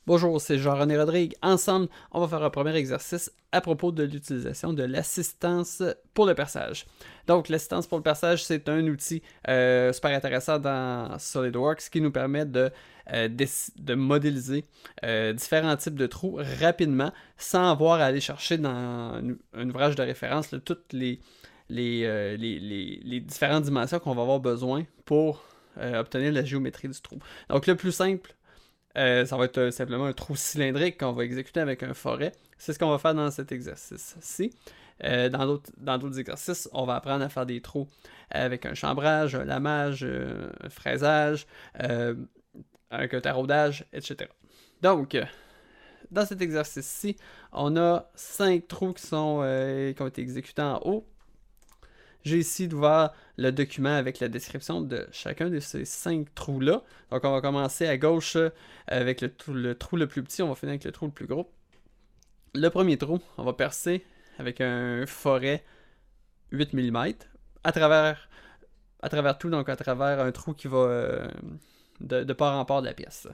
Bonjour, c'est Jean-René Rodrigue. Ensemble, on va faire un premier exercice à propos de l'utilisation de l'assistance pour le perçage. Donc, l'assistance pour le perçage, c'est un outil super intéressant dans SolidWorks qui nous permet de modéliser différents types de trous rapidement sans avoir à aller chercher dans un ouvrage de référence là, toutes les différentes dimensions qu'on va avoir besoin pour obtenir la géométrie du trou. Donc, le plus simple, ça va être simplement un trou cylindrique qu'on va exécuter avec un forêt. C'est ce qu'on va faire dans cet exercice-ci. Dans d'autres exercices, on va apprendre à faire des trous avec un chambrage, un lamage, un fraisage, avec un taraudage, etc. Donc, dans cet exercice-ci, on a 5 trous qui ont été exécutés en haut. J'ai ici ouvert le document avec la description de chacun de ces 5 trous-là. Donc, on va commencer à gauche avec le trou le plus petit. On va finir avec le trou le plus gros. Le premier trou, on va percer avec un forêt 8 mm à travers tout, donc à travers un trou qui va de part en part de la pièce.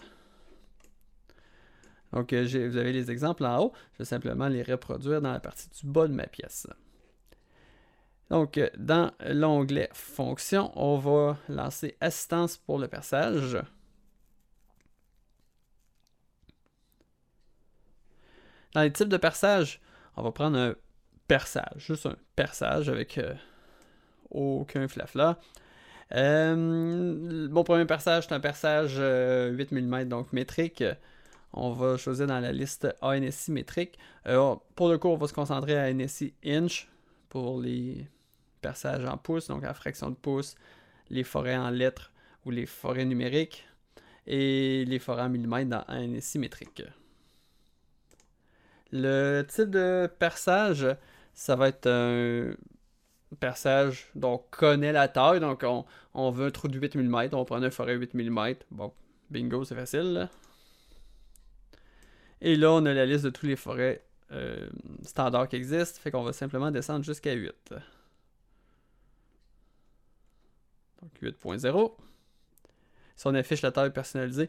Donc, vous avez les exemples en haut. Je vais simplement les reproduire dans la partie du bas de ma pièce. Donc, dans l'onglet Fonctions, on va lancer Assistance pour le perçage. Dans les types de perçage, on va prendre un perçage, juste un perçage avec aucun flafla. Mon premier perçage, c'est un perçage 8 mm, donc métrique. On va choisir dans la liste ANSI métrique. Pour le cours, on va se concentrer à ANSI inch pour les perçage en pouces, donc en fraction de pouce, les forêts en lettres ou les forêts numériques, et les forêts en millimètres dans ANSI métrique. Le type de perçage, ça va être un perçage dont on connaît la taille, donc on veut un trou de 8 mm, on prend un forêt 8 mm, bon, bingo, c'est facile, là. Et là, on a la liste de tous les forêts standards qui existent, fait qu'on va simplement descendre jusqu'à 8. Donc 8.0. Si on affiche la taille personnalisée,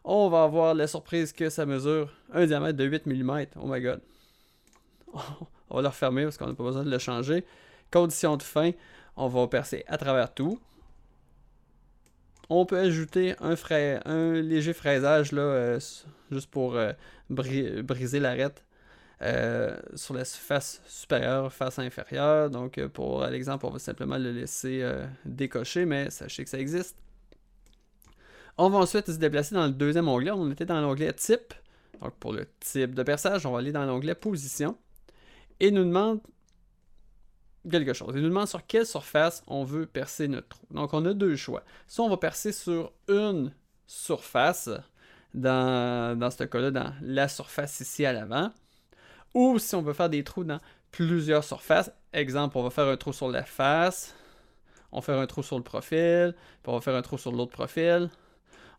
on va avoir la surprise que ça mesure un diamètre de 8 mm. Oh my god. On va le refermer parce qu'on n'a pas besoin de le changer. Condition de fin, on va percer à travers tout. On peut ajouter un léger fraisage là, juste pour briser l'arête sur la face supérieure, face inférieure. Donc pour l'exemple, on va simplement le laisser décocher, mais sachez que ça existe. On va ensuite se déplacer dans le deuxième onglet. On était dans l'onglet Type. Donc pour le type de perçage, on va aller dans l'onglet Position. Et il nous demande quelque chose. Il nous demande sur quelle surface on veut percer notre trou. Donc on a deux choix. Soit on va percer sur une surface, dans ce cas-là, dans la surface ici à l'avant. Ou si on veut faire des trous dans plusieurs surfaces. Exemple, on va faire un trou sur la face. On va faire un trou sur le profil. Puis on va faire un trou sur l'autre profil.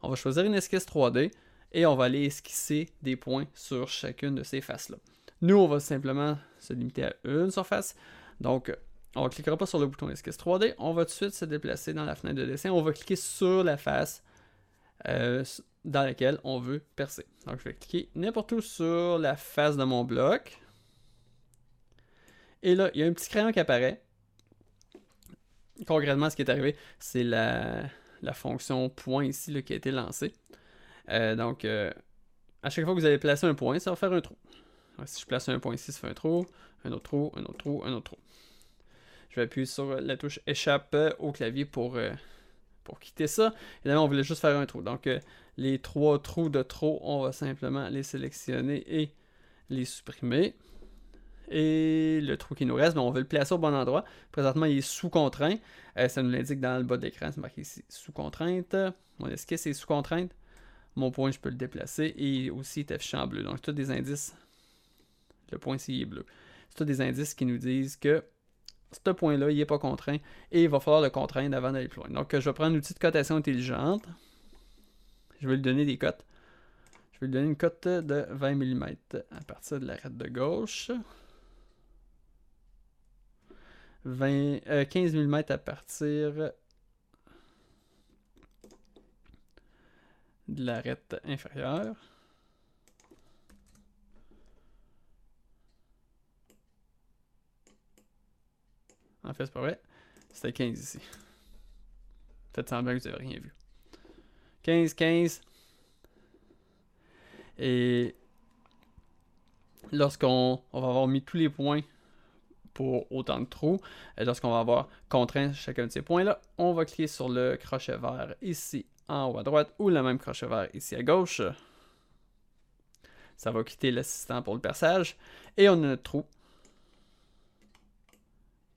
On va choisir une esquisse 3D et on va aller esquisser des points sur chacune de ces faces-là. Nous, on va simplement se limiter à une surface. Donc, on ne cliquera pas sur le bouton esquisse 3D. On va tout de suite se déplacer dans la fenêtre de dessin. On va cliquer sur la face dans laquelle on veut percer. Donc, je vais cliquer n'importe où sur la face de mon bloc. Et là, il y a un petit crayon qui apparaît. Concrètement, ce qui est arrivé, c'est la fonction point ici là, qui a été lancée. Donc, à chaque fois que vous allez placer un point, ça va faire un trou. Donc, si je place un point ici, ça fait un trou, un autre trou, un autre trou, un autre trou. Je vais appuyer sur la touche échappe au clavier pour quitter ça. Évidemment, on voulait juste faire un trou. Donc, les 3 trous de trop, on va simplement les sélectionner et les supprimer. Et le trou qui nous reste, on veut le placer au bon endroit. Présentement, il est sous contrainte. Ça nous l'indique dans le bas de l'écran. C'est marqué ici sous contrainte. Mon esquisse est sous contrainte. Mon point, je peux le déplacer. Et aussi, il est affiché en bleu. Donc, c'est tous des indices. Le point ici est bleu. C'est tous des indices qui nous disent que ce point-là, il n'est pas contraint. Et il va falloir le contraindre avant d'aller plus loin. Donc, je vais prendre un outil de cotation intelligente. Je vais lui donner des cotes. Je vais lui donner une cote de 20 mm à partir de l'arête de gauche. 15 mm à partir de l'arête inférieure. En fait, c'est pas vrai. C'était 15 ici. Faites semblant que vous n'avez rien vu. 15, 15. Et lorsqu'on va avoir mis tous les points pour autant de trous, et lorsqu'on va avoir contraint chacun de ces points-là, on va cliquer sur le crochet vert ici en haut à droite ou le même crochet vert ici à gauche. Ça va quitter l'assistant pour le perçage. Et on a notre trou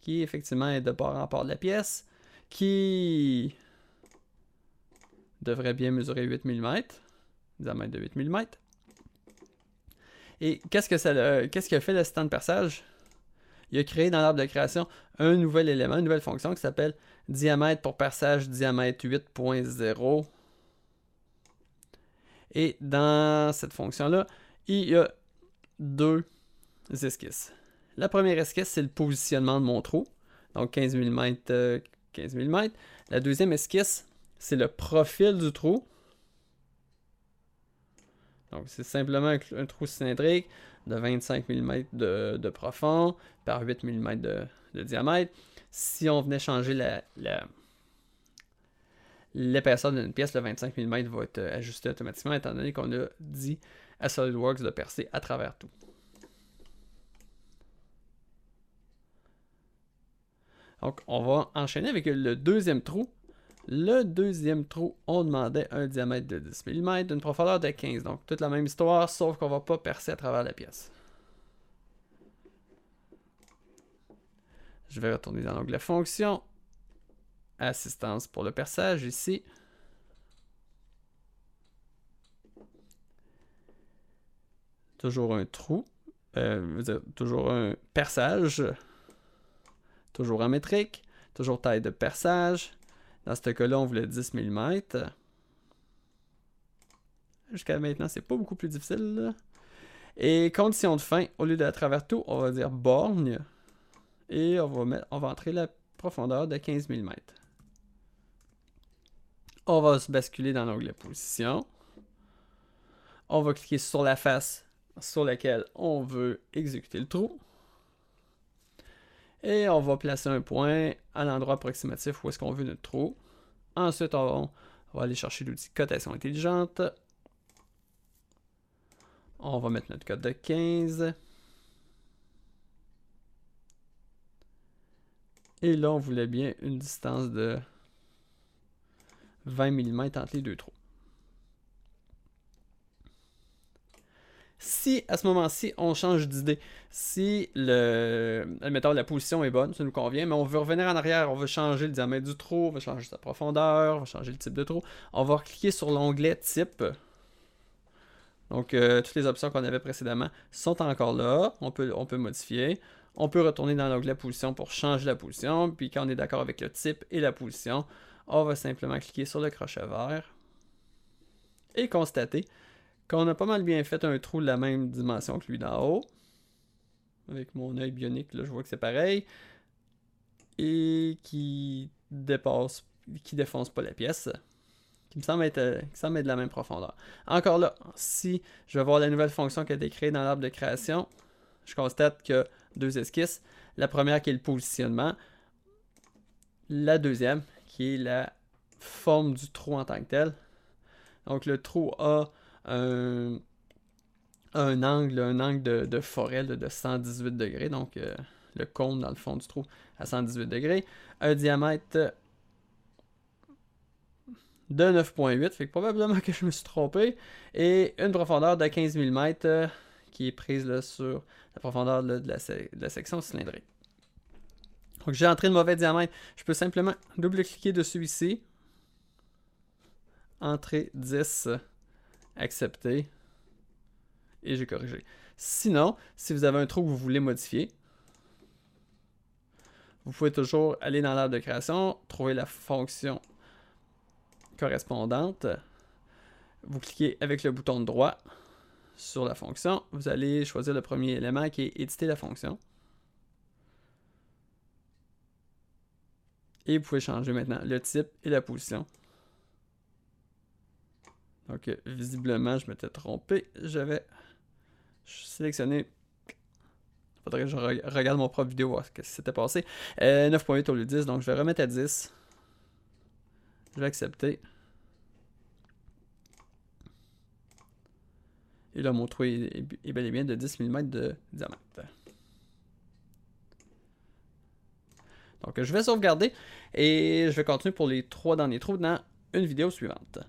qui effectivement est de bord en bord de la pièce, qui devrait bien mesurer 8 mm, diamètre de 8 mm. Et qu'est-ce qu'a fait l'assistant de perçage? Il a créé dans l'arbre de création un nouvel élément, une nouvelle fonction qui s'appelle diamètre pour perçage diamètre 8.0. Et dans cette fonction-là, il y a deux esquisses. La première esquisse, c'est le positionnement de mon trou. Donc 15 mm, 15 mm. La deuxième esquisse, c'est le profil du trou. Donc c'est simplement un trou cylindrique de 25 mm de profond par 8 mm de diamètre. Si on venait changer l'épaisseur d'une pièce, le 25 mm va être ajusté automatiquement étant donné qu'on a dit à SolidWorks de percer à travers tout. Donc, on va enchaîner avec le deuxième trou. Le deuxième trou, on demandait un diamètre de 10 mm, d'une profondeur de 15. Donc, toute la même histoire, sauf qu'on ne va pas percer à travers la pièce. Je vais retourner dans l'onglet Fonction. Assistance pour le perçage, ici. Toujours un trou. Toujours un perçage. Toujours en métrique. Toujours taille de perçage. Dans ce cas-là, on voulait 10 mm. Jusqu'à maintenant, c'est pas beaucoup plus difficile. Là. Et condition de fin, au lieu de à travers tout, on va dire borgne. Et on va entrer la profondeur de 15 mm. On va se basculer dans l'onglet position. On va cliquer sur la face sur laquelle on veut exécuter le trou. Et on va placer un point à l'endroit approximatif où est-ce qu'on veut notre trou. Ensuite, on va aller chercher l'outil cotation intelligente. On va mettre notre code de 15. Et là, on voulait bien une distance de 20 mm entre les deux trous. Si, à ce moment-ci, on change d'idée, si admettons, la position est bonne, ça nous convient, mais on veut revenir en arrière, on veut changer le diamètre du trou, on veut changer sa profondeur, on veut changer le type de trou, on va cliquer sur l'onglet Type. Donc, toutes les options qu'on avait précédemment sont encore là. On peut modifier. On peut retourner dans l'onglet Position pour changer la position. Puis, quand on est d'accord avec le type et la position, on va simplement cliquer sur le crochet vert et constater qu'on a pas mal bien fait un trou de la même dimension que lui d'en haut. Avec mon œil bionique, là, je vois que c'est pareil. Et qui défonce pas la pièce. Qui me semble être de la même profondeur. Encore là, si je vais voir la nouvelle fonction qui a été créée dans l'arbre de création, je constate que deux esquisses. La première qui est le positionnement. La deuxième qui est la forme du trou en tant que tel. Donc le trou a un angle de forêt de 118 degrés. Donc le cône dans le fond du trou à 118 degrés. Un diamètre de 9.8, fait que probablement que je me suis trompé, et une profondeur de 15 mm qui est prise là, sur la profondeur là, de la section cylindrique. Donc j'ai entré le mauvais diamètre, je peux simplement double-cliquer dessus ici, entrer 10, accepter, et j'ai corrigé. Sinon, si vous avez un trou que vous voulez modifier, vous pouvez toujours aller dans l'arbre de création, trouver la fonction correspondante. Vous cliquez avec le bouton de droit sur la fonction. Vous allez choisir le premier élément qui est éditer la fonction. Et vous pouvez changer maintenant le type et la position. Donc, visiblement, je m'étais trompé. J'avais sélectionné Faudrait que je regarde mon propre vidéo, voir ce qui s'était passé. 9.8 au lieu de 10, donc je vais remettre à 10. Je vais accepter. Et là, mon trou est bel et bien de 10 mm de diamètre. Donc, je vais sauvegarder et je vais continuer pour les 3 derniers trous dans une vidéo suivante.